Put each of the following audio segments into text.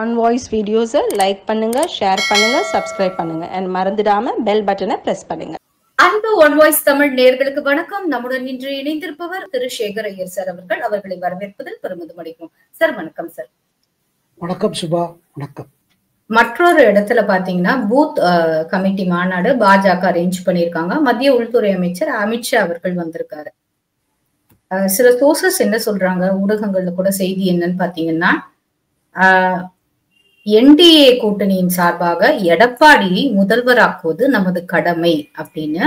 On voice videos like பண்ணுங்க, share பண்ணுங்க, subscribe பண்ணுங்க and மறந்துடாம பெல் பட்டனை பிரஸ் பண்ணுங்க. அன்பு ஒன் வாய்ஸ் தமிழ் நேயர்களுக்கு வணக்கம். நம்முடன் இன்று இணைந்திருப்பவர் திரு சேகர் ஐயர் சார் அவர்கள். அவர்களை வரவேற்பதில் பெருமிதம் அடைக்கும். சார் வணக்கம் சார். வணக்கம் சுபா. வணக்கம். மற்றொரு இடத்துல பாத்தீங்கன்னா பூத் கமிட்டி மாநாடு பாஜக அரேஞ்ச் பண்ணிருக்காங்க. மத்திய உள்துறை அமைச்சர் அமித்ஷா அவர்கள் வந்திருக்காரு. சில சோர்சஸ் என்ன சொல்றாங்க, ஊடகங்கள்ல கூட செய்தி என்னன்னு பாத்தீங்கன்னா, என்டிஏ கூட்டணியின் சார்பாக எடப்பாடியை முதல்வராக்குவது நமது கடமை அப்படின்னு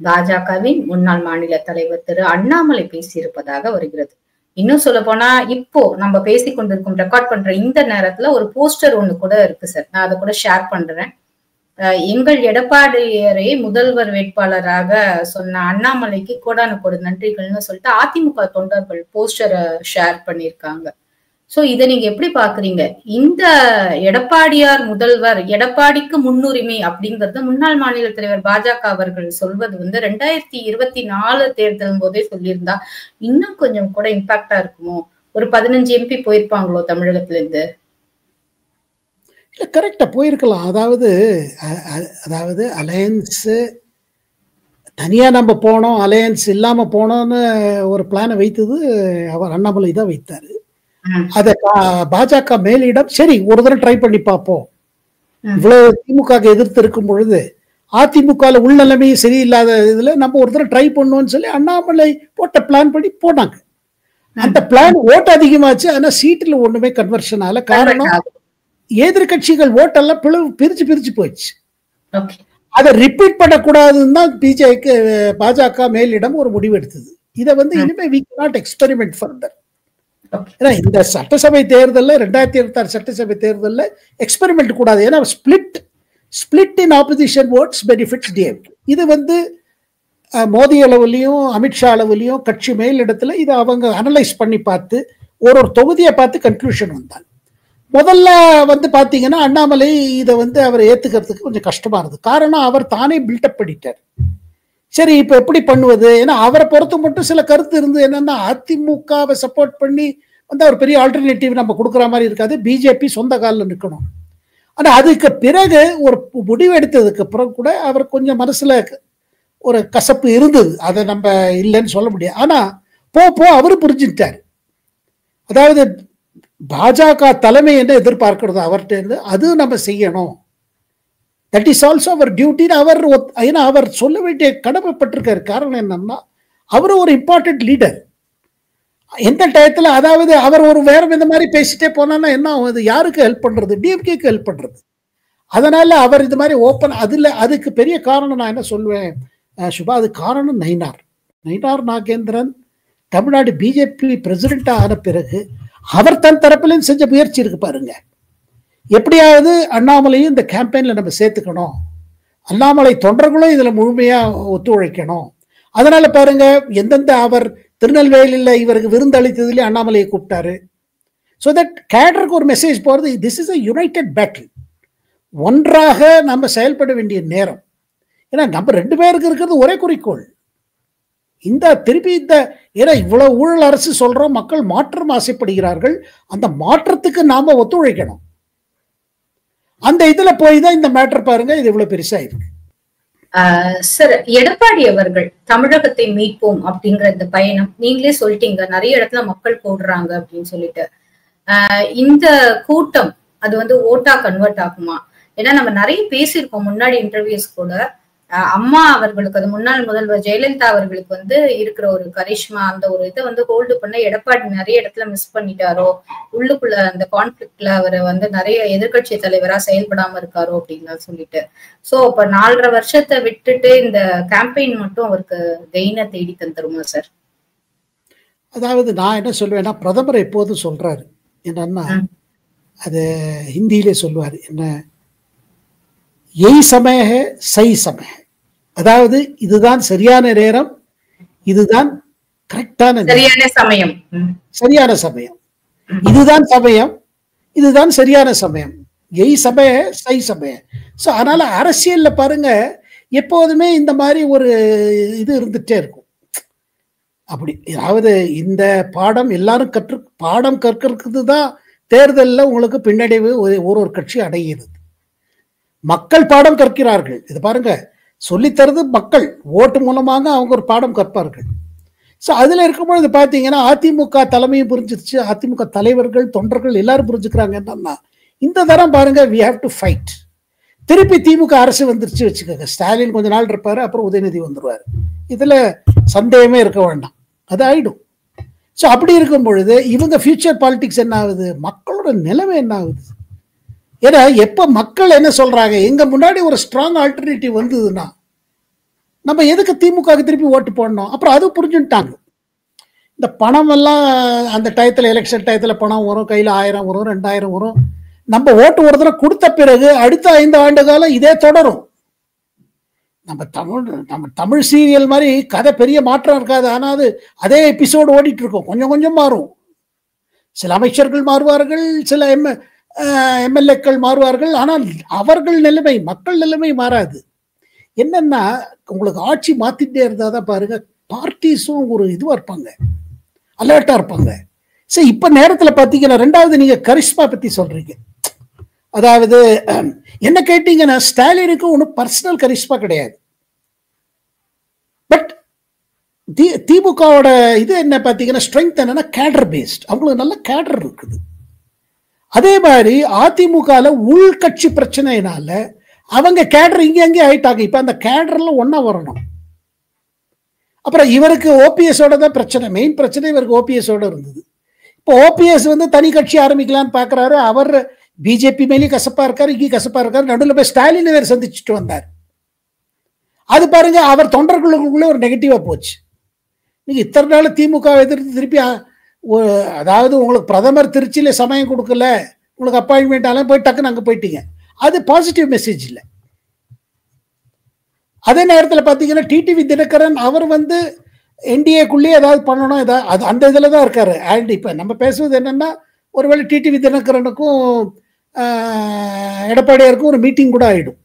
பாஜகவின் முன்னாள் மாநில தலைவர் திரு அண்ணாமலை பேசியிருப்பதாக வருகிறது. இன்னும் சொல்ல போனா இப்போ நம்ம பேசி கொண்டிருக்கும் ரெக்கார்ட் பண்ற இந்த நேரத்துல ஒரு போஸ்டர் ஒண்ணு கூட இருக்கு சார். நான் அதை கூட ஷேர் பண்றேன். எங்கள் எடப்பாடியரை முதல்வர் வேட்பாளராக சொன்ன அண்ணாமலைக்கு கோடானு கோடி நன்றிகள்னு சொல்லிட்டு அதிமுக தொண்டர்கள் போஸ்டரை ஷேர் பண்ணியிருக்காங்க. சோ இதை நீங்க எப்படி பாக்குறீங்க? இந்த எடப்பாடியார் முதல்வர், எடப்பாடிக்கு முன்னுரிமை அப்படிங்கறது முன்னாள் மாநில தலைவர் பாஜக அவர்கள் சொல்வது 2024 தேர்தல் போதே சொல்லியிருந்தா இன்னும் கொஞ்சம் கூட இம்பாக்டா இருக்குமோ? ஒரு 15 எம்பி போயிருப்பாங்களோ தமிழகத்துல இருந்து? இல்ல, கரெக்டா போயிருக்கலாம். அதாவது அலையன்ஸ் தனியா நம்ம போனோம், அலையன்ஸ் இல்லாம போனோம்னு ஒரு பிளானை வைத்தது அவர் அண்ணாமலை தான் வைத்தாரு. அத பாஜக மேலிடம் சரி ஒரு தடவை ட்ரை பண்ணி பார்ப்போம், இவ்வளவு திமுக எதிர்த்து இருக்கும் பொழுது அதிமுக உள்நிலைமையும் சரியில்லாத இதுல நம்ம ஒரு தடவை ட்ரை பண்ணுவோம்னு சொல்லி அண்ணாமலை போட்ட பிளான் பண்ணி போனாங்க. அந்த பிளான் ஓட்டு அதிகமாச்சு, ஆனா சீட்டுல ஒண்ணுமே கன்வர்ஷன் ஆகல. காரணம், எதிர்கட்சிகள் ஓட்டெல்லாம் பிரிச்சு போயிடுச்சு. அதை ரிப்பீட் பண்ணக்கூடாதுன்னு தான் பாஜக மேலிடம் ஒரு முடிவு எடுத்தது. இதை இனிமே we cannot experiment further. இந்த சட்டசபை தேர்தலில் 2026 சட்டசபை தேர்தலில் எக்ஸ்பெரிமெண்ட் கூடாது. ஏன்னா split in opposition votes benefits DMK. இது மோடி அளவுலையும் அமித்ஷா அளவுலையும் கட்சி மேல் இடத்துல இதை அவங்க அனலைஸ் பண்ணி பார்த்து ஒரு தொகுதியை பார்த்து கன்க்ளூஷன் வந்தாங்க. முதல்ல பார்த்தீங்கன்னா அண்ணாமலை இதை அவர் ஏத்துக்கிறதுக்கு கொஞ்சம் கஷ்டமா இருந்தது. காரணம், அவர் தானே பில்டப் பண்ணிட்டார். சரி இப்ப எப்படி பண்ணுவது? ஏன்னா அவரை பொறுத்த மட்டும் சில கருத்து இருந்து என்னன்னா, அதிமுகவை சப்போர்ட் பண்ணி ஒரு பெரிய ஆல்டர்னேட்டிவ் நம்ம கொடுக்குற மாதிரி இருக்காது, பிஜேபி சொந்த காலில் நிற்கணும். ஆனா அதுக்கு பிறகு ஒரு முடிவு எடுத்ததுக்கு அப்புறம் கூட அவர் கொஞ்சம் மனசுல ஒரு கசப்பு இருந்தது. அதை நம்ம இல்லைன்னு சொல்ல முடியாது. ஆனா போ அவரு புரிஞ்சுட்டார். அதாவது பாஜக தலைமை என்ன எதிர்பார்க்கிறது அவர்கிட்ட இருந்து, அது நம்ம செய்யணும். தட் இஸ் ஆல்சோ அவர் டியூட்டி. அவர் சொல்ல வேண்டிய கடமைப்பட்டிருக்காரு. காரணம் என்னன்னா, அவர் ஒரு இம்பார்ட்டன்ட் லீடர். எந்த டயத்துல அதாவது அவர் ஒரு வேற இந்த மாதிரி பேசிட்டே போனா என்ன ஆகுது? யாருக்கு ஹெல்ப் பண்றது? டிஎம்கேக்கு ஹெல்ப் பண்றது. அதனால அவர் இது மாதிரி ஓப்பன் அதுக்கு பெரிய காரணம் நான் என்ன சொல்லுவேன் சுபா, அது காரணம் நயினார் நாகேந்திரன் தமிழ்நாடு பிஜேபி பிரசிடென்ட் ஆன பிறகு அவர் தன் தரப்பிலையும் செஞ்ச முயற்சி இருக்கு பாருங்க. எப்படியாவது அண்ணாமலையும் இந்த கேம்பெயின்ல நம்ம சேர்த்துக்கணும், அண்ணாமலை தொண்டர்களும் இதுல முழுமையா ஒத்துழைக்கணும். அதனால பாருங்க, எந்தெந்த அவர் திருநெல்வேலியில் இவருக்கு விருந்து அளித்ததுலேயே அண்ணாமலையை கூப்பிட்டாரு. ஸோ தட் கேடருக்கு ஒரு மெசேஜ் போகிறது, this is a United battle. ஒன்றாக நம்ம செயல்பட வேண்டிய நேரம். ஏன்னா நம்ம 2 பேருக்கு இருக்கிறது ஒரே குறிக்கோள். ஏன்னா இவ்வளவு ஊழல் அரசு சொல்றோம், மக்கள் மாற்றம் ஆசைப்படுகிறார்கள். அந்த மாற்றத்துக்கு நாம ஒத்துழைக்கணும். அந்த இதுல போய் தான் இந்த மேட்டர் பாருங்க, இது இவ்வளவு பெருசா இருக்கு. சார், எடப்பாடி அவர்கள் தமிழகத்தை மீட்போம் அப்படிங்கிற இந்த பயணம் நீங்களே சொல்லிட்டீங்க, நிறைய இடத்துல மக்கள் போடுறாங்க அப்படின்னு சொல்லிட்டு. இந்த கூட்டம் அது ஓட்டா கன்வெர்ட் ஆகுமா? ஏன்னா நம்ம நிறைய பேசியிருக்கோம் முன்னாடி இன்டர்வியூஸ் கூட. அம்மா அவர்களுக்கு, அது முன்னாள் முதல்வர் ஜெயலலிதா அவர்களுக்கு இருக்கிற ஒரு கரிஷ்மா, அந்த ஒரு இதை ஹோல்டு பண்ண எடப்பாடி நிறைய இடத்துல மிஸ் பண்ணிட்டாரோ, உள்ளுக்குள்ள அந்த கான்ஃபிளிக்ட்ல அவரை நிறைய எதிர்கட்சி தலைவரா செயல்படாம இருக்காரோ அப்படின்னு சொல்லிட்டு. சோ இப்ப 4.5 வருஷத்தை விட்டுட்டு இந்த கேம்பெயின் மட்டும் அவருக்கு கெயினை தேடி தந்துருமா சார்? அதாவது நான் என்ன சொல்லுவேன்னா, பிரதமர் எப்போதும் சொல்றாரு என்னன்னா, அது ஹிந்தியிலே சொல்லுவாரு என்ன, எய் சமய ஹை சஹி சமய. அதாவது இதுதான் சரியான நேரம், இதுதான் கரெக்டான சமயம், சரியான சமயம், இதுதான் சமயம், இதுதான் சரியான சமயம். எய் சமய சஹி சமய. ஸோ அதனால அரசியல்ல பாருங்க, எப்போதுமே இந்த மாதிரி ஒரு இது இருந்துட்டே இருக்கும். அப்படி அதாவது இந்த பாடம் எல்லாரும் பாடம் கற்கிறது தான் தேர்தலில் உங்களுக்கு பின்னடைவு ஒரு கட்சி அடைகிறது. மக்கள் பாடம் கற்கிறார்கள். இது பாருங்க, சொல்லித்தரது மக்கள், ஓட்டு மூலமாக அவங்க ஒரு பாடம் கற்பார்கள். ஸோ அதில் இருக்கும்பொழுது பார்த்தீங்கன்னா அதிமுக தலைமையும் புரிஞ்சிருச்சு, அதிமுக தலைவர்கள் தொண்டர்கள் எல்லாரும் புரிஞ்சுக்கிறாங்க. என்னன்னா இந்த தரம் பாருங்க, வி ஹேவ் டு ஃபைட். திருப்பி திமுக அரசு வந்துருச்சு வச்சுக்கோங்க, ஸ்டாலின் கொஞ்ச நாள் இருப்பாரு, அப்புறம் உதயநிதி வந்துருவாரு, இதுல சந்தேகமே இருக்க வேண்டாம், அது ஆயிடும். ஸோ அப்படி இருக்கும் பொழுது இவங்க ஃபியூச்சர் பாலிடிக்ஸ் என்ன ஆகுது, மக்களோட நிலைமை என்ன ஆகுது? ஏன்னா எப்ப மக்கள் என்ன சொல்றாங்க, எங்க முன்னாடி ஒரு ஸ்ட்ராங் ஆல்டர்னேட்டிவ் வந்ததுன்னா நம்ம எதுக்கு திமுகவுக்கு திருப்பி ஓட்டு போடணும்? அப்புறம் அது புரிஞ்சுட்டாங்க. இந்த பணம் எல்லாம் அந்த டயத்துல, எலெக்ஷன் டயத்துல பணம் வரும், கையில 1000 வரும், 2000 வரும். நம்ம ஓட்டு ஒரு தடவை கொடுத்த பிறகு அடுத்த 5 ஆண்டு காலம் இதே தொடரும். நம்ம தமிழ் சீரியல் மாதிரி கதை பெரிய மாற்றம் இருக்காது. ஆனால் அது அதே எபிசோடு ஓடிட்டு இருக்கும், கொஞ்சம் கொஞ்சம் மாறும். சில அமைச்சர்கள் மாறுவார்கள், சில எம்எல்ஏக்கள் மாறுவார்கள். ஆனால் அவர்கள் நிலைமை, மக்கள் நிலைமை மாறாது. என்னன்னா உங்களுக்கு ஆட்சி மாத்திட்டே இருந்தாதான் பாருங்க, பார்ட்டிஸும் ஒரு இதுவா இருப்பாங்க, அலர்ட்டா இருப்பாங்க. சரி, இப்ப நேரத்தில் பார்த்தீங்கன்னா ரெண்டாவது நீங்க கரிஷ்மா பத்தி சொல்றீங்க. அதாவது என்ன கேட்டீங்கன்னா ஸ்டாலினுக்கு ஒன்றும் பர்சனல் கரிஷ்மா கிடையாது. பட் திமுகவோட இது என்ன பார்த்தீங்கன்னா ஸ்ட்ரென்த் என்னன்னா கேடர் பேஸ்ட், அவங்களுக்கு நல்ல கேடர் இருக்குது. அதே மாதிரி அதிமுகவில் உள்கட்சி பிரச்சனைனால அவங்க கேடர் இங்கே அங்கே ஆயிட்டாங்க. இப்போ அந்த கேடர்ல ஒன்னா வரணும். அப்புறம் இவருக்கு ஓபிஎஸோட தான் பிரச்சனை, மெயின் பிரச்சனை இவருக்கு ஓபிஎஸோட இருந்தது. இப்போ ஓபிஎஸ் வந்து தனி கட்சி ஆரம்பிக்கலான்னு பார்க்குறாரு. அவர் பிஜேபி மேலேயும் கசப்பா இருக்காரு, இங்கே கசப்பா இருக்காரு. நடுவில் போய் ஸ்டாலின் வேறு சந்திச்சுட்டு வந்தார். அது பாருங்க, அவர் தொண்டர்களுக்குள்ளே ஒரு நெகட்டிவா போச்சு. நீங்க இத்தனை நாள் திமுக எதிர்த்து திருப்பி அதாவது உங்களுக்கு பிரதமர் திருச்சியில சமயம் கொடுக்கல, உங்களுக்கு அப்பாயின்மெண்ட் ஆல போய் டக்குன்னு அங்கே போயிட்டீங்க, அது பாசிட்டிவ் மெசேஜ் இல்லை. அதே நேரத்தில் பார்த்தீங்கன்னா டிடிவி தினகரன் அவர் வந்து என்டிஏக்குள்ளேயே ஏதாவது பண்ணணும், ஏதாவது அந்த இதில் தான் இருக்காரு. அண்ட் இப்போ நம்ம பேசுவது என்னன்னா, ஒருவேளை டிடிவி தினகரனுக்கும் எடப்பாடியாருக்கும் ஒரு மீட்டிங் கூட ஆயிடும்.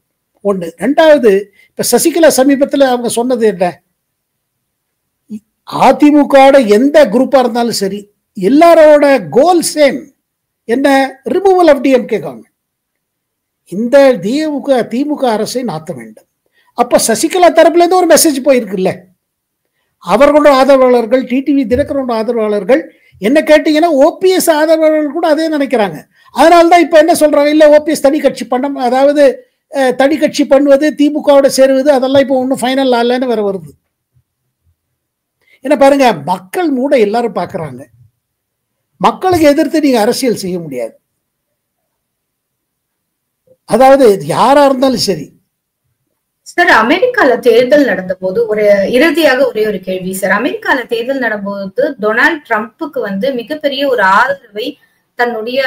ஒன்று. ரெண்டாவது, இப்போ சசிகலா சமீபத்தில் அவங்க சொன்னது என்ன, அதிமுக எந்த குரூப்பா இருந்தாலும் சரி எல்லாரோட கோல் சேம் என்ன, ரிமூவல் ஆஃப் டிஎம்கே கவர்மெண்ட். இந்த திமுக அரசை நாத்த வேண்டும். அப்ப சசிகலா தரப்புல இருந்து ஒரு மெசேஜ் போயிருக்குல்ல, அவர்களோட ஆதரவாளர்கள், டிடிவி தினகரனோட ஆதரவாளர்கள், என்ன கேட்டீங்கன்னா ஓபிஎஸ் ஆதரவாளர்கள் கூட அதே நினைக்கிறாங்க. அதனால்தான் இப்ப என்ன சொல்றாங்க, இல்ல ஓபிஎஸ் தனி கட்சி பண்ண, அதாவது தனி கட்சி பண்ணுவது, திமுகவோட சேருவது, அதெல்லாம் இப்போ ஒன்றும் ஃபைனல் ஆகலன்னு வேற வருது. என்ன பாருங்க, மக்கள் மூட எல்லாரும் பாக்குறாங்க. மக்களுக்கு எதிர்த்து நீங்க அரசியல் செய்ய முடியாது. அதாவது யாரா இருந்தாலும் சரி. சார், அமெரிக்கால தேர்தல் நடந்த போது இறுதியாக ஒரே ஒரு கேள்வி சார். அமெரிக்கால தேர்தல் நடந்தபோது டொனால்ட் ட்ரம்ப்புக்கு வந்து மிகப்பெரிய ஒரு ஆதரவை தன்னுடைய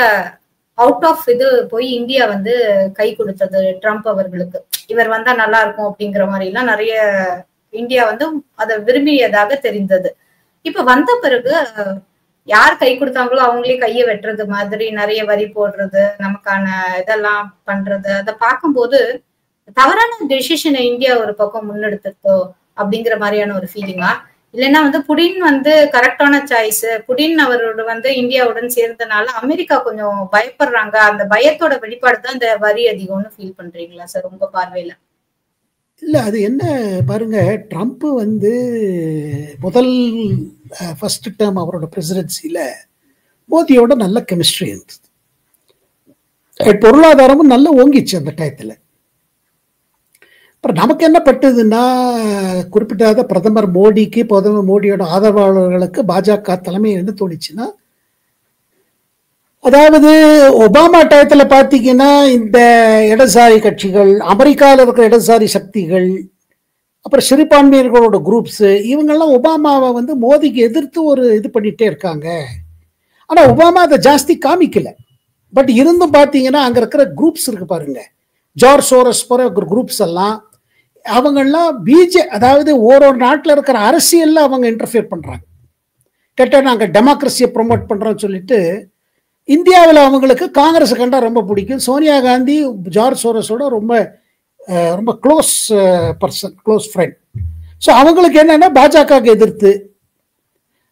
அவுட் ஆஃப் இது போய் இந்தியா வந்து கை கொடுத்தது ட்ரம்ப் அவர்களுக்கு. இவர் வந்தா நல்லா இருக்கும் அப்படிங்கிற மாதிரி எல்லாம் நிறைய இந்தியா வந்து அதை விரும்பியதாக தெரிந்தது. இப்ப வந்த பிறகு யார் கை கொடுத்தாங்களோ அவங்களே கையை வெட்டுறது மாதிரி, நிறைய வரி போடுறது, நமக்கான இதெல்லாம் பண்றது, அதை பார்க்கும்போது தவறான டெசிஷனை இந்தியா ஒரு பக்கம் முன்னெடுத்துட்டோ அப்படிங்கிற மாதிரியான ஒரு ஃபீலிங்கா, இல்லைன்னா வந்து புடின் வந்து கரெக்டான சாய்ஸ், புடின் அவரோட வந்து இந்தியாவுடன் சேர்ந்தனால அமெரிக்கா கொஞ்சம் பயப்படுறாங்க, அந்த பயத்தோட வெளிப்பாடு தான் இந்த வரி அதிகம்னு ஃபீல் பண்றீங்களா சார் உங்க பார்வையில? இல்ல, அது என்ன பாருங்க, ட்ரம்ப் வந்து முதல் ஃபர்ஸ்ட் டேர்ம் அவரோட பிரசிடென்சியில மோதியோட நல்ல கெமிஸ்ட்ரி இருந்தது, பொருளாதாரமும் நல்ல ஓங்கிச்சு அந்த டயத்துல. அப்புறம் நமக்கு என்ன பட்டதுன்னா, குறிப்பிட்டாத பிரதமர் மோடியோட ஆதரவாளர்களுக்கு பாஜக தலைமை என்ன தோணிச்சுன்னா, அதாவது ஒபாமா டயத்துல பாத்தீங்கன்னா இந்த இடதுசாரி கட்சிகள், அமெரிக்காவில் இருக்கிற இடதுசாரி சக்திகள், அப்புறம் சிறுபான்மையர்களோட குரூப்ஸ், இவங்கெல்லாம் ஒபாமாவை வந்து மோதிக்கு எதிர்த்து ஒரு இது பண்ணிட்டே இருக்காங்க. ஆனா ஒபாமா அதை ஜாஸ்தி காமிக்கல. பட் இருந்தும் பாத்தீங்கன்னா அங்க இருக்கிற குரூப்ஸ் இருக்கு பாருங்க, ஜார்ஜ் சோரஸ் போற குரூப்ஸ் எல்லாம், அவங்கெல்லாம் அதாவது ஒரு நாட்டில் இருக்கிற அரசியல்ல அவங்க இன்டர்ஃபியர் பண்றாங்க. கேட்டா நாங்க டெமோக்ரஸியை ப்ரொமோட் பண்றோம்னு சொல்லிட்டு, இந்தியாவில் அவங்களுக்கு காங்கிரஸ் கண்டா ரொம்ப பிடிக்கும். சோனியா காந்தி ஜார்ஜ் சோரஸோட ரொம்ப ரொம்ப close person, close friend. So அவங்களுக்கு என்னன்னா பாஜகவுக்கு எதிர்த்து.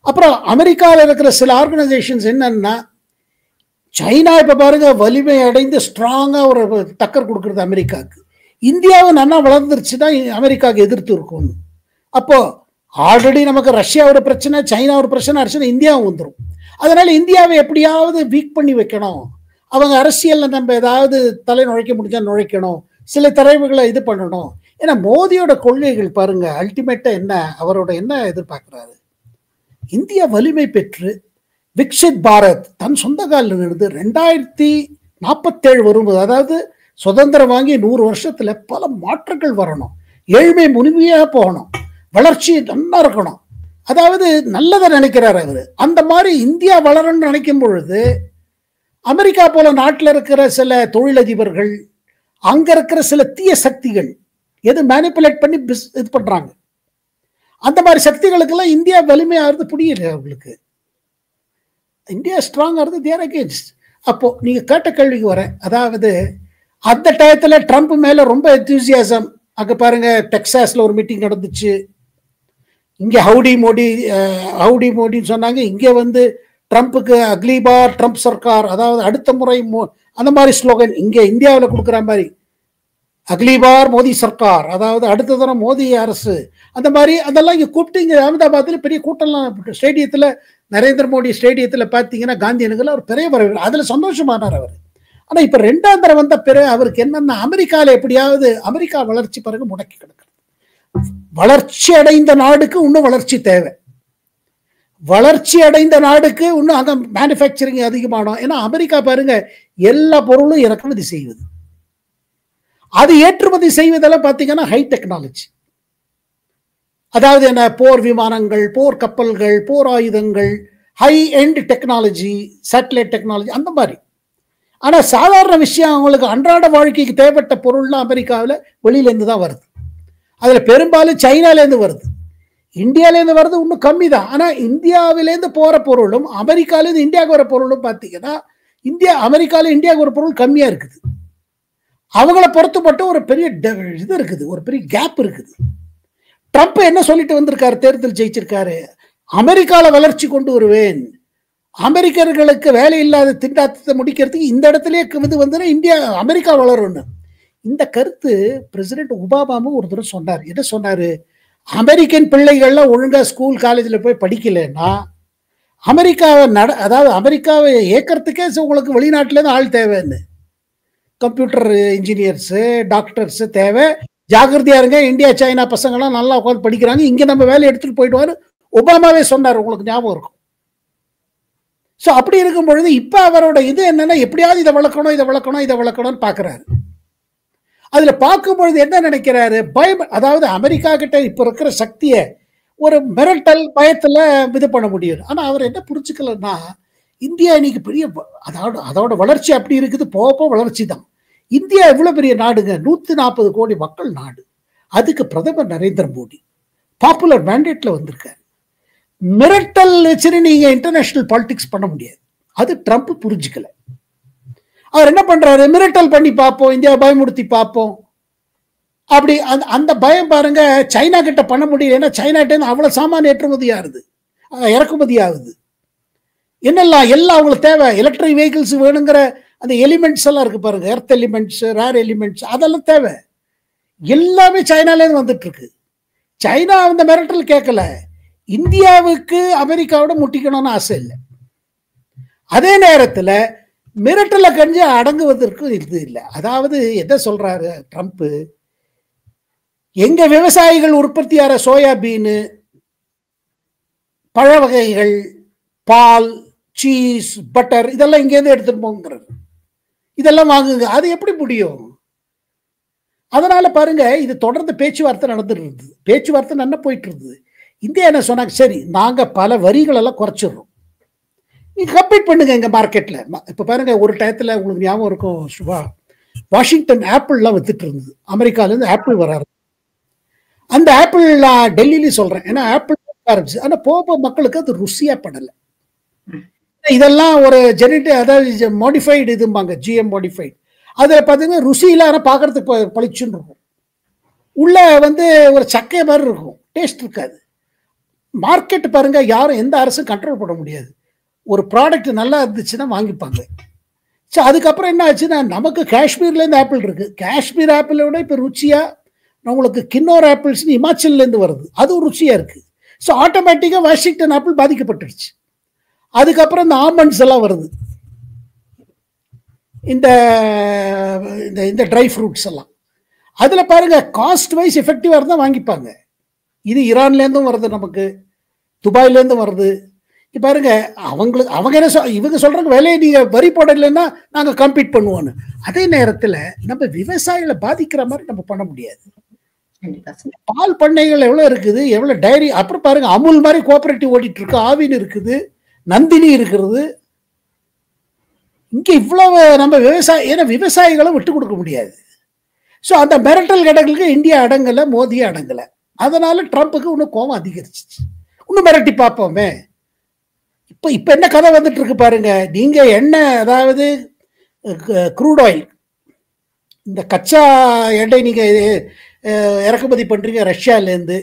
அப்புறம் அமெரிக்காவில் இருக்கிற சில ஆர்கனைசேஷன்ஸ் என்னன்னா, சைனா இப்ப பாருங்க வலிமை அடைந்து ஸ்ட்ராங்கா ஒரு டக்கர் கொடுக்கறது அமெரிக்காவுக்கு. இந்தியாவை நல்லா வளர்ந்துருச்சுன்னா அமெரிக்காவுக்கு எதிர்த்து இருக்கும். அப்போ ஆல்ரெடி நமக்கு ரஷ்யா ஒரு பிரச்சனை, சைனா ஒரு பிரச்சனை ஆச்சுன்னா இந்தியாவும் வந்துடும். அதனால இந்தியாவை எப்படியாவது வீக் பண்ணி வைக்கணும், அவங்க அரசியல்ல நம்ம ஏதாவது தலை நுழைக்க முடிஞ்சா நுழைக்கணும், சில தலைவர்களை இது பண்ணணும். ஏன்னா மோதியோட கொள்கைகள் பாருங்க, அல்டிமேட்டா என்ன, அவரோட என்ன எதிர்பார்க்கிறாரு, இந்தியா வலிமை பெற்று விக்ஷித் பாரத் தன் சொந்த காலில் இருந்து 2047 வரும்போது, அதாவது சுதந்திரம் வாங்கி 100 வருஷத்துல பல மாற்றங்கள் வரணும், ஏழ்மை முழுமையாக போகணும், வளர்ச்சி நல்லா இருக்கணும், அதாவது நல்லதை நினைக்கிறார் அவரு. அந்த மாதிரி இந்தியா வளரணும்னு நினைக்கும் பொழுது அமெரிக்கா போல நாட்டில் இருக்கிற சில தொழிலதிபர்கள், அங்க இருக்கிற சில தீய சக்திகள் எது மேனிப்புலேட் பண்ணி இது பண்றாங்க, அந்த மாதிரி சக்திகளுக்கெல்லாம் இந்தியா வலிமையாகிறது புரியல அவங்களுக்கு. இந்தியா ஸ்ட்ராங் ஆகிறது தேர் அகேன்ஸ்ட். அப்போ நீங்க கேட்ட கேள்விக்கு வரேன், அதாவது அந்த டயத்துல ட்ரம்ப் மேல ரொம்ப எந்தூசியாசம். அங்க பாருங்க டெக்சாஸ்ல ஒரு மீட்டிங் நடந்துச்சு, இங்க ஹவுடி மோடின்னு சொன்னாங்க, இங்க வந்து ட்ரம்ப்புக்கு அக்லிபார் ட்ரம்ப் சர்க்கார், அதாவது அடுத்த முறை அந்த மாதிரி ஸ்லோகன் இங்க இந்தியாவில் கொடுக்குற மாதிரி அக்லிபார் மோடி சர்க்கார், அதாவது அடுத்த தரம் மோடி அரசு, அந்த மாதிரி அதெல்லாம் இங்க கூப்பிட்டு இங்க அகமதாபாத்ல பெரிய கூட்டம்லாம் ஸ்டேடியத்துல, நரேந்திர மோடி ஸ்டேடியத்துல பாத்தீங்கன்னா காந்தி நகர்ல அவர் பெரிய வரவேற்பு, அதுல சந்தோஷமானார் அவர். ஆனா இப்ப 2ஆம் தரம் வந்த பிறகு அவருக்கு என்னன்னா, அமெரிக்கால எப்படியாவது அமெரிக்கா வளர்ச்சி பிறகு முடக்கி கிடக்கிறது. வளர்ச்சி அடைந்த நாடுக்கு இன்னும் வளர்ச்சி தேவை, வளர்ச்சி அடைந்த நாடுக்கு இன்னும் அங்க மேனுஃபேக்சரிங் அதிகமானோம். ஏன்னா அமெரிக்கா பாருங்க எல்லா பொருளும் இறக்குமதி செய்வது, அது ஏற்றுமதி செய்வதெல்லாம் பாத்தீங்கன்னா ஹை டெக்னாலஜி, அதாவது என்ன, போர் விமானங்கள், போர் கப்பல்கள், போர் ஆயுதங்கள், high end technology, satellite technology, அந்த மாதிரி. ஆனா சாதாரண விஷயம் அவங்களுக்கு அன்றாட வாழ்க்கைக்கு தேவைப்பட்ட பொருள்லாம் அமெரிக்காவில் வெளியில இருந்து தான் வருது. அதுல பெரும்பாலும் சைனாலேருந்து வருது, இந்தியாவிலேருந்து வருது இன்னும் கம்மி தான். ஆனா இந்தியாவிலேருந்து போற பொருளும் அமெரிக்காலேருந்து இந்தியாவுக்கு வர பொருளும் பார்த்தீங்கன்னா, அமெரிக்கால இந்தியாவுக்கு ஒரு பொருள் கம்மியா இருக்குது. அவங்கள பொறுத்து மட்டும் ஒரு பெரிய இது இருக்குது, ஒரு பெரிய கேப் இருக்குது. ட்ரம்ப் என்ன சொல்லிட்டு வந்திருக்காரு, தேர்தல் ஜெயிச்சிருக்காரு, அமெரிக்கால வளர்ச்சி கொண்டு வருவேன், அமெரிக்கர்களுக்கு வேலை இல்லாத திண்டாட்டத்தை முடிக்கிறதுக்கு இந்த இடத்துலயே வந்து இந்தியா அமெரிக்கா வளரும்னு. இந்த கருத்து பிரசிடென்ட் ஒபாமாவும் ஒரு தடவை சொன்னார். என்ன சொன்னாரு, அமெரிக்கன் பிள்ளைகள்லாம் ஒழுங்கா ஸ்கூல் காலேஜில் போய் படிக்கலைன்னா அமெரிக்காவை அதாவது அமெரிக்காவை ஏற்கிறதுக்கே உங்களுக்கு வெளிநாட்டிலேருந்து ஆள் தேவைன்னு, கம்ப்யூட்டர் இன்ஜினியர்ஸு, டாக்டர்ஸு தேவை, ஜாகிரதையா இருங்க, இந்தியா சைனா பசங்கள்லாம் நல்லா உட்காந்து படிக்கிறாங்க, இங்க நம்ம வேலையை எடுத்துட்டு போயிடுவாரு ஒபாமாவே சொன்னார், உங்களுக்கு ஞாபகம் இருக்கும். ஸோ அப்படி இருக்கும் பொழுது இப்ப அவரோட இது என்னன்னா, எப்படியாவது இதை வளர்க்கணும்னு பாக்குறாரு. அதுல பார்க்கும் பொழுது என்ன நினைக்கிறாரு, பயம், அதாவது அமெரிக்கா கிட்ட இப்ப இருக்கிற சக்தியை ஒரு மிரட்டல் பயத்துல இது பண்ண முடியும். ஆனா அவர் என்ன புரிஞ்சுக்கலன்னா, இந்தியா இன்னைக்கு பெரிய, அதோட வளர்ச்சி அப்படி இருக்குது, போக வளர்ச்சி தான். இந்தியா எவ்வளவு பெரிய நாடுங்க, 140 கோடி மக்கள் நாடு, அதுக்கு பிரதமர் நரேந்திர மோடி பாப்புலர் மேண்டேட்ல வந்திருக்காரு. மிரட்டல் வச்சு நீங்க இன்டர்நேஷனல் பாலிடிக்ஸ் பண்ண முடியாது, அது ட்ரம்ப் புரிஞ்சுக்கல. அவர் என்ன பண்றாரு, மிரட்டல் பண்ணி பார்ப்போம், இந்தியா பயமுறுத்தி பார்ப்போம், அப்படி அந்த பயம் பாருங்க சைனா கிட்ட பண்ண முடியல. ஏன்னா சைனாட்ட அவ்வளவு சாமான் ஏற்றுமதி ஆகுது, இறக்குமதி ஆகுது, என்னெல்லாம் எல்லாம் அவங்களுக்கு தேவை, எலக்ட்ரிக் வெஹிக்கிள்ஸ் வேணுங்கிற அந்த எலிமெண்ட்ஸ் எல்லாம் இருக்கு பாருங்க, எர்த் எலிமெண்ட்ஸ், ரேர் எலிமெண்ட்ஸ், அதெல்லாம் தேவை, எல்லாமே சைனாலேருந்து வந்துட்டு இருக்கு. சைனா அந்த மிரட்டல் கேட்கல, இந்தியாவுக்கு அமெரிக்காவோட முட்டிக்கணும்னு ஆசை இல்லை. அதே நேரத்தில் மிரட்டலை கஞ்சி அடங்குவதற்கு இது இல்லை. அதாவது என்ன சொல்றாரு ட்ரம்ப், எங்க விவசாயிகள் உற்பத்தியார சோயாபீன், பழ வகைகள், பால், சீஸ், பட்டர், இதெல்லாம் இங்கேருந்து எடுத்துட்டு போங்கிறது, இதெல்லாம் வாங்குங்க, அது எப்படி முடியும்? அதனால பாருங்க இது தொடர்ந்து பேச்சுவார்த்தை நடந்துட்டு இருந்தது, பேச்சுவார்த்தை நல்லா போயிட்டு இருந்தது. இந்தியா என்ன சொன்னாங்க, சரி நாங்க பல வரிகள் எல்லாம் குறைச்சிடுறோம், நீங்க கம்பீட் பண்ணுங்க எங்க மார்க்கெட்ல. இப்ப பாருங்க ஒரு டயத்துல உங்களுக்கு ஞாபகம் இருக்கும் சுபா, வாஷிங்டன் ஆப்பிள்லாம் வித்துட்டு இருந்தது, அமெரிக்கால இருந்து ஆப்பிள் வராது. அந்த ஆப்பிள் நான் டெல்லியில சொல்றேன், ஏன்னா ஆப்பிள் ஆரம்பிச்சு, ஆனா போக மக்களுக்கு அது ருசியா படல. இதெல்லாம் ஒரு ஜெனட்டிக், அதாவது மாடிஃபைடு இதும்பாங்க, ஜிஎம் மாடிஃபைடு, அதுல பாத்தீங்கன்னா ருசியில பாக்குறதுக்கு பளிச்சுன்னு இருக்கும், உள்ள வந்து ஒரு சக்கை மாதிரி இருக்கும், டேஸ்ட் இருக்காது. மார்க்கெட் பாருங்க யாரும் எந்த அரசும் கண்ட்ரோல் பண்ண முடியாது, ஒரு ப்ராடக்ட் நல்லா இருந்துச்சுன்னா வாங்கிப்பாங்க, ஸோ அதுக்கப்புறம் என்ன ஆச்சுன்னா, நமக்கு காஷ்மீர்லேருந்து ஆப்பிள் இருக்குது. காஷ்மீர் ஆப்பிளை விட இப்போ ருச்சியாக நம்மளுக்கு கின்னோர் ஆப்பிள்ஸ்னு இமாச்சல்லேருந்து வருது. அதுவும் ருச்சியாக இருக்குது. ஸோ ஆட்டோமேட்டிக்காக வாஷிங்டன் ஆப்பிள் பாதிக்கப்பட்டுடுச்சு. அதுக்கப்புறம் இந்த ஆல்மண்ட்ஸ் எல்லாம் வருது, இந்த இந்த ட்ரை ஃப்ரூட்ஸ் எல்லாம். அதில் பாருங்கள், காஸ்ட் வைஸ் எஃபெக்டிவாக இருந்தால் வாங்கிப்பாங்க. இது ஈரான்லேருந்தும் வருது, நமக்கு துபாயிலேருந்தும் வருது. பாருங்க, அவங்க என்ன இவங்க சொல்றாங்க, விலையை நீங்க வரி போடலைன்னா நாங்க கம்பீட் பண்ணுவோம்னு. அதே நேரத்தில் நம்ம விவசாயிகளை பாதிக்கிற மாதிரி நம்ம பண்ண முடியாது. பால் பண்ணைகள் எவ்வளவு இருக்குது, எவ்வளவு டைரி. அப்புறம் பாருங்க, அமுல் மாதிரி கோஆபரேட்டிவ் ஓடிட்டு இருக்கு, ஆவின் இருக்குது, நந்தினி இருக்கிறது. இங்க இவ்வளவு நம்ம ஏன்னா விவசாயிகளை விட்டு கொடுக்க முடியாது. ஸோ அந்த மிரட்டல் கடைகளுக்கு இந்தியா அடங்கலை, மோதியே அடங்கலை. அதனால ட்ரம்ப்புக்கு இன்னும் கோபம் அதிகரிச்சிச்சு. இன்னும் மிரட்டி பார்ப்போமே. இப்போ என்ன கதை வந்துட்டு இருக்கு பாருங்க. நீங்க எண்ணெய், அதாவது க்ரூட் ஆயில், இந்த கச்சா எண்ணெய் நீங்க இறக்குமதி பண்றீங்க ரஷ்யாலேருந்து.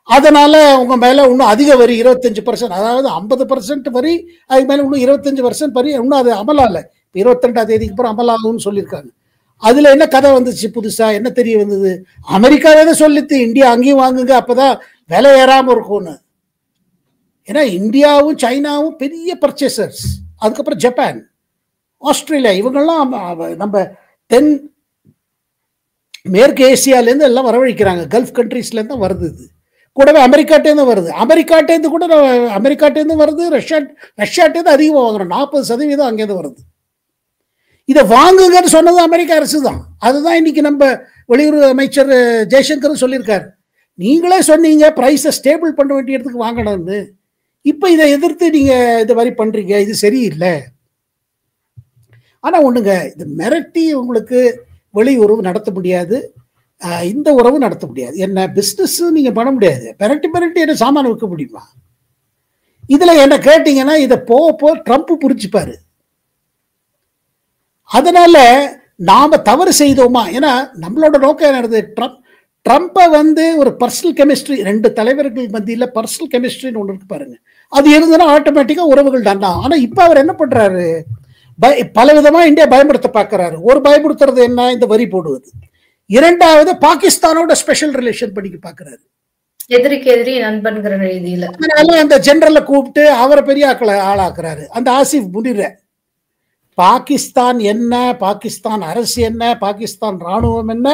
அதனால உங்க மேல இன்னும் அதிக வரி 25%, அதாவது 50% வரி, அதுக்கு மேல இன்னும் 25% வரி இன்னும் அது அமலால. 22ஆம் தேதிக்கு அப்புறம் அமலாகும்னு சொல்லியிருக்காங்க. அதுல என்ன கதை வந்துச்சு புதுசா, என்ன தெரிய வந்தது? அமெரிக்காவே சொல்லித்து இந்தியா அங்கேயும் வாங்குங்க, அப்பதான் விலை ஏறாம இருக்கும்னு. ஏன்னா இந்தியாவும் சைனாவும் பெரிய பர்ச்சேசர்ஸ். அதுக்கப்புறம் ஜப்பான், ஆஸ்திரேலியா, இவங்கெல்லாம் நம்ம தென் மேற்கு ஏசியாலேருந்து எல்லாம் வரவழைக்கிறாங்க. கல்ஃப் கண்ட்ரீஸ்லேருந்து தான் வருது. இது கூடவே அமெரிக்காட்டேருந்து வருது. அமெரிக்காட்டேருந்து கூட அமெரிக்காட்டேருந்து வருது. ரஷ்யாட்டேருந்து அதிகமாக வாங்குறோம். 40% அங்கேருந்து வருது. இதை வாங்குங்கன்னு சொன்னது அமெரிக்க அரசு தான். அதுதான் இன்னைக்கு நம்ம வெளியுறவு அமைச்சர் ஜெய்சங்கர் சொல்லியிருக்காரு. நீங்களே சொன்னீங்க பிரைஸை ஸ்டேபிள் பண்ண வேண்டிய இடத்துக்கு வாங்கணும்னு. இப்போ இதை எதிர்த்து நீங்க இந்த மாதிரி பண்றீங்க, இது சரியில்லை. ஆனா ஒண்ணுங்க, இது மிரட்டி உங்களுக்கு வெளியுறவு நடத்த முடியாது, இந்த உறவு நடத்த முடியாது. என்ன பிஸ்னஸ் நீங்க பண்ண முடியாது. மிரட்டி என்ன சாமான வைக்க முடியுமா? இதுல என்ன கேட்டீங்கன்னா, இதை போ ட்ரம்ப் புரிச்சுப்பாரு. அதனால நாம தவறு செய்தோமா? ஏன்னா நம்மளோட நோக்கம் என்னது? ட்ரம்ப்பை ஒரு பர்சனல் கெமிஸ்ட்ரி, 2 தலைவர்கள் மத்தியில் பர்சனல் கெமிஸ்ட்ரின்னு ஒன்று இருக்கு பாருங்க, அது இருந்ததுன்னா ஆட்டோமேட்டிக்காக உறவுகள் தானா. ஆனால் இப்போ அவர் என்ன பண்றாரு? பல விதமா இந்தியா பயமுறுத்த பார்க்கிறாரு. ஒரு பயமுறுத்துறது என்ன? இந்த வரி போடுவது. இரண்டாவது, பாகிஸ்தானோட ஸ்பெஷல் ரிலேஷன் பண்ணிக்க பார்க்கிறாரு, எதிரிக்கு எதிரி நண்பன்கிற ரீதியில. அதனால அந்த ஜெனரலை கூப்பிட்டு அவரை பெரிய ஆளாக்குறாரு. அந்த ஆசிப் முனிர, பாகிஸ்தான் என்ன, பாகிஸ்தான் அரசு என்ன, பாகிஸ்தான் ராணுவம் என்ன,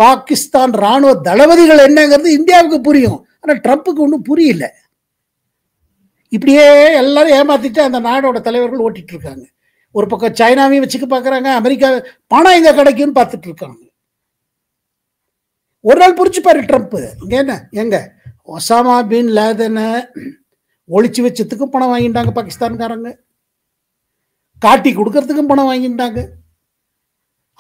பாகிஸ்தான் ராணுவ தளபதிகள் என்னங்கிறது இந்தியாவுக்கு புரியும். ஆனா ட்ரம்ப்புக்கு ஒன்றும் புரியல. இப்படியே எல்லாரும் ஏமாத்திட்டு அந்த நாடோட தலைவர்கள் ஓட்டிட்டு இருக்காங்க. ஒரு பக்கம் சைனாவையும் வச்சுக்க பாக்குறாங்க, அமெரிக்கா பணம் எங்க கிடைக்கும்னு பார்த்துட்டு இருக்காங்க. ஒரு நாள் புரிச்சுப்பாரு ட்ரம்ப். இங்க என்ன, எங்க ஒசாமா பின் லேதனை ஒழிச்சு வச்சதுக்கும் பணம் வாங்கிட்டாங்க பாகிஸ்தான்காரங்க, காட்டி கொடுக்கறதுக்கும் பணம் வாங்கிட்டாங்க.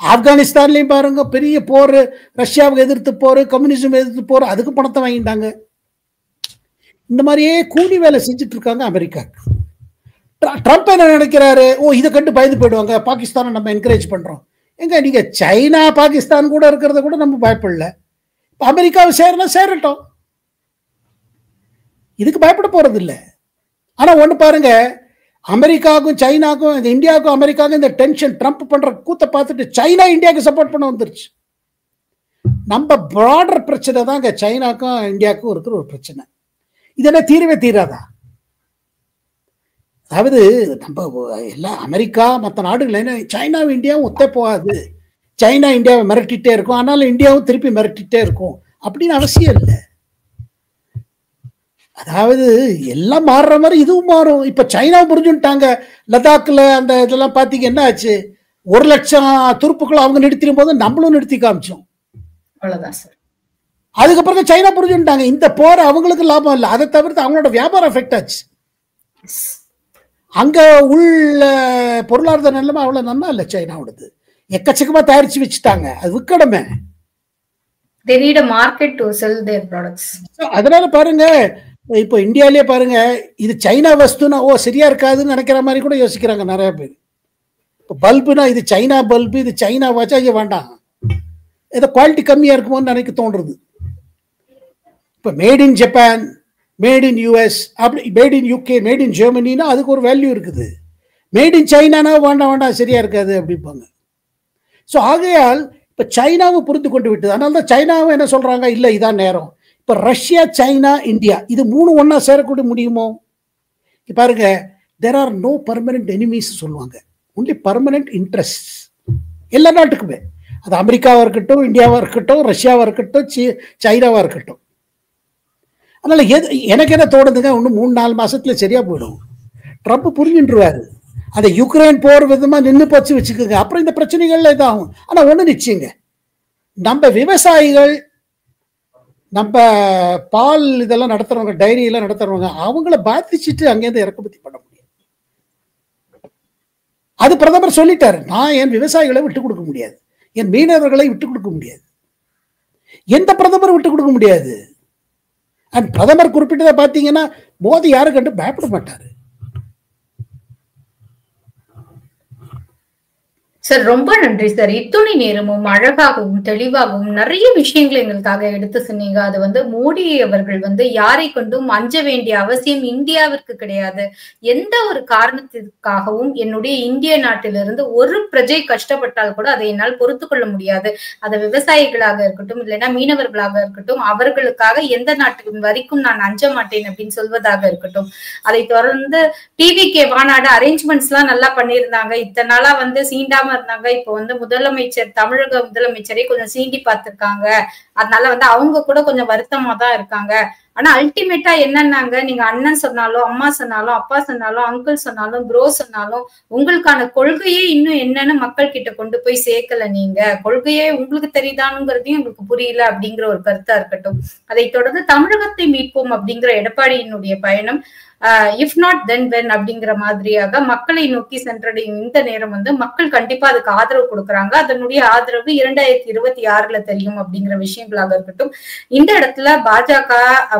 ஆப்கானிஸ்தான்லயும் பாருங்க, பெரிய போர், ரஷ்யாவுக்கு எதிர்த்து போர், கம்யூனிசம் எதிர்த்து போர், அதுக்கு பணத்தை வாங்கிட்டாங்க. இந்த மாதிரியே கூலி வேலை செஞ்சுட்டு இருக்காங்க அமெரிக்காவுக்கு. ட்ரம்ப் என்ன நினைக்கிறாரு? இதை கண்டு பயந்து போயிடுவாங்க, பாகிஸ்தானை நம்ம என்கரேஜ் பண்றோம். எங்க நீங்க சைனா பாகிஸ்தான் கூட இருக்கிறத கூட நம்ம பயப்படல. அமெரிக்காவை சேரட்டும், இதுக்கு பயப்பட போறது இல்லை. ஆனா ஒண்ணு பாருங்க, அமெரிக்காவுக்கும் சைனாக்கும், இந்தியாவுக்கும் அமெரிக்காவுக்கும் இந்த டென்ஷன், ட்ரம்ப் பண்ற கூத்த பார்த்துட்டு சைனா இந்தியாவுக்கு சப்போர்ட் பண்ண வந்துருச்சு. நம்ம பிராடர் பிரச்சனை தான் சைனாக்கும் இந்தியாவுக்கும் இருக்கிற ஒரு பிரச்சனை. இதெல்லாம் தீரவே தீராதா? அதாவது நம்ம எல்லாம் அமெரிக்கா மற்ற நாடுகள் என்ன, சைனாவும் இந்தியாவும் ஒத்தே போகாது. சைனா இந்தியாவை மிரட்டிட்டே இருக்கும், ஆனாலும் இந்தியாவும் திருப்பி மிரட்டிட்டே இருக்கும் அப்படின்னு அவசியம் இல்லை. அதாவது எல்லாம் மாறுற மாதிரி இதுவும் மாறும். இப்ப சைனா புரிஞ்சுட்டாங்க. லடாக்ல அந்த இதெல்லாம் பாத்தீங்க என்ன ஆச்சு? 1,00,000 துருப்புக்களை அவங்க நிறுத்திடும் போது நம்மளும் நிறுத்தி காமிச்சோம். அவ்வளவுதான் சார். அதுக்கப்புறம் சைனா புரிஞ்சுட்டாங்க இந்த போர் அவங்களுக்கு லாபம் இல்லை, அதை தவிர்த்து அவங்களோட வியாபாரம் எஃபெக்ட் ஆச்சு. அங்க உள்ள பொருளாதார நிலைமை அவ்வளவு நல்லா இல்லை சைனாவோடது. எக்கச்சக்கமா தயாரிச்சு வச்சுட்டாங்க, அது விற்கணுமே. They need a market to sell their products. அதனால பாருங்க, இப்போ இந்தியாவிலேயே பாருங்க, இது சைனா வஸ்துனா சரியா இருக்காதுன்னு நினைக்கிற மாதிரி கூட யோசிக்கிறாங்க நிறைய பேர். இப்போ பல்புனா இது சைனா பல்பு, இது சைனா வாட்சா, இங்கே வேண்டாம், ஏதோ குவாலிட்டி கம்மியா இருக்குமோன்னு நினைக்க தோன்றுறது. இப்போ made in Japan, made in US, அப்படி made in UK, made in ஜெர்மனின்னா அதுக்கு ஒரு வேல்யூ இருக்குது. மேட் இன் சைனானா வேண்டாம் வேண்டாம் சரியா இருக்காது அப்படிப்பாங்க. ஸோ ஆகையால் இப்போ சைனாவை புரிந்து கொண்டு விட்டது. அதனால தான் சைனாவை என்ன சொல்றாங்க, இல்லை இதான் நேரம். இப்போ ரஷ்யா, சைனா, இந்தியா இது 3 ஒன்றா சேரக்கூடிய முடியுமோ? பாருங்க, there are no permanent enemies சொல்லுவாங்க, ஒன்லி பர்மனன்ட் இன்ட்ரெஸ்ட். எல்லா நாட்டுக்குமே, அது அமெரிக்காவா இருக்கட்டும், இந்தியாவா இருக்கட்டும், ரஷ்யாவா இருக்கட்டும், சைனாவா இருக்கட்டும். அதனால எனக்கு என்ன தோணுதுங்க, இன்னும் 3-4 மாசத்துல சரியா போயிடும். ட்ரம்ப் புரிஞ்சுருவாரு, அந்த யுக்ரைன் போர் விதமா நின்று போச்சு வச்சுக்கோங்க, அப்புறம் இந்த பிரச்சனைகள்ல இதாகும். ஆனா ஒண்ணு நிச்சயங்க, நம்ம விவசாயிகள், நம்ம பால் இதெல்லாம் நடத்துறவங்க, டைரி எல்லாம் நடத்துறவங்க, அவங்கள பாதிச்சுட்டு அங்கேருந்து இறக்குமதி பண்ண முடியும். அது பிரதமர் சொல்லிட்டாரு, நான் என் விவசாயிகளை விட்டு கொடுக்க முடியாது, என் மீனவர்களை விட்டு கொடுக்க முடியாது. எந்த பிரதமர் விட்டு கொடுக்க முடியாது. அண்ட் பிரதமர் குறிப்பிட்டதை பார்த்தீங்கன்னா, மோடி யாரு கண்டு பயப்பட மாட்டாரு. சார் ரொம்ப நன்றி சார். இத்துணை நேரமும் அழகாகவும் தெளிவாகவும் நிறைய விஷயங்களை எங்களுக்காக எடுத்து சொன்னீங்க. அது மோடி அவர்கள் யாரை கொண்டும் அஞ்ச வேண்டிய அவசியம் இந்தியாவிற்கு கிடையாது. எந்த ஒரு காரணத்திற்காகவும் என்னுடைய இந்திய நாட்டிலிருந்து ஒரு பிரஜை கஷ்டப்பட்டால் கூட அதை என்னால் பொறுத்து கொள்ள முடியாது. அது விவசாயிகளாக இருக்கட்டும், இல்லைன்னா மீனவர்களாக இருக்கட்டும், அவர்களுக்காக எந்த நாட்டுக்கு வரைக்கும் நான் அஞ்ச மாட்டேன் அப்படின்னு சொல்வதாக இருக்கட்டும். அதை தொடர்ந்து டிவிகே மாநாடு அரேஞ்ச்மெண்ட்ஸ் எல்லாம் நல்லா பண்ணியிருந்தாங்க. இத்தனை நாளா சீண்டாம இருந்தாங்க. இப்போ முதலமைச்சர், தமிழக முதலமைச்சரே கொஞ்சம் சீண்டி பார்த்திருக்காங்க. அதனால அவங்க கூட கொஞ்சம் வருத்தமா தான் இருக்காங்க. ஆனா அல்டிமேட்டா என்னன்னாங்க, நீங்க அண்ணன் சொன்னாலும், அம்மா சொன்னாலும், அப்பா சொன்னாலும், அங்கிள் சொன்னாலும், ப்ரோ சொன்னாலும், உங்களுக்கான கொள்கையே இன்னும் என்னன்னு மக்கள் கிட்ட கொண்டு போய் சேர்க்கல. நீங்க கொள்கையே உங்களுக்கு தெரியுதானுங்கிறதையும் உங்களுக்கு புரியல அப்படிங்கிற ஒரு கருத்தா இருக்கட்டும். அதை தொடர்ந்து தமிழகத்தை மீட்போம் அப்படிங்கிற எடப்பாடியினுடைய பயணம் இஃப் நாட் தென் வென் அப்படிங்கிற மாதிரியாக மக்களை நோக்கி சென்றடையும் இந்த நேரம் மக்கள் கண்டிப்பா அதுக்கு ஆதரவு கொடுக்குறாங்க. அதனுடைய ஆதரவு 2026 தெரியும் அப்படிங்கிற விஷயங்களாக இருக்கட்டும். இந்த இடத்துல பாஜக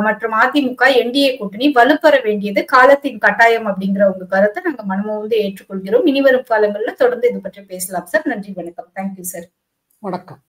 மற்றும் அதிமுக என்டிஏ கூட்டணி வலுப்பெற வேண்டியது காலத்தின் கட்டாயம் அப்படிங்கிற உங்க கருத்தை நாங்க மனமோந்து ஏற்றுக்கொள்கிறோம். இனிவரும் காலங்கள்ல தொடர்ந்து இது பற்றி பேசலாம் சார். நன்றி, வணக்கம். Thank you sir. வணக்கம்.